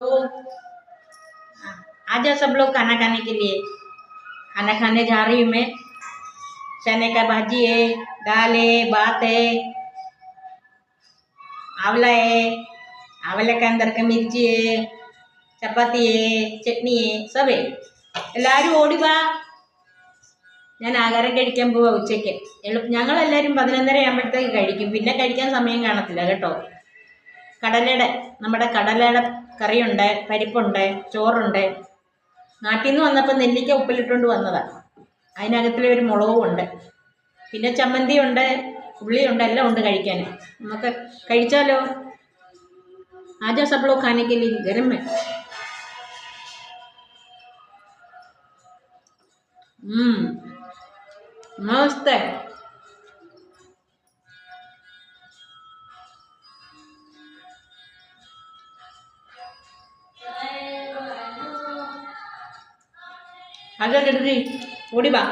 तो आ जाओ सब लोग खाना खाने के लिए। खाना खाने जा रही हूँ मैं। चने का भाजी है, दाल है, भात है, आंवला है, आंवले के अंदर का मिर्ची है, चपाती है, चटनी है, सब है। എല്ലാവരും ഓടി വാ. ഞാൻ ആഹാരം കഴിക്കാൻ പോവാ ഉച്ചയ്ക്ക്. ഞങ്ങളെല്ലാവരും 11:30 ആകുമ്പോഴത്തേക്ക് കഴിക്കും. പിന്നെ കഴിക്കാൻ സമയം കാണത്തില്ല കേട്ടോ. നമ്മുടെ കടലയുടെ കറിയുണ്ട്, പരിപ്പുണ്ട്, ചോറുണ്ട്. നാട്ടിൽ നിന്ന് വന്നപ്പോൾ നെല്ലിക്ക ഉപ്പിലിട്ടുകൊണ്ട് വന്നതാണ്. അതിനകത്തിൽ ഒരു മുളകും ഉണ്ട്, പിന്നെ ചമ്മന്തി ഉണ്ട്, ഉള്ളിയുണ്ട്, എല്ലാം ഉണ്ട് കഴിക്കാൻ. നമുക്ക് കഴിച്ചാലോ? ആജാ सब लोग खाने के लिए गरम है. मस्त है. आजा जल्दी ओडी बा.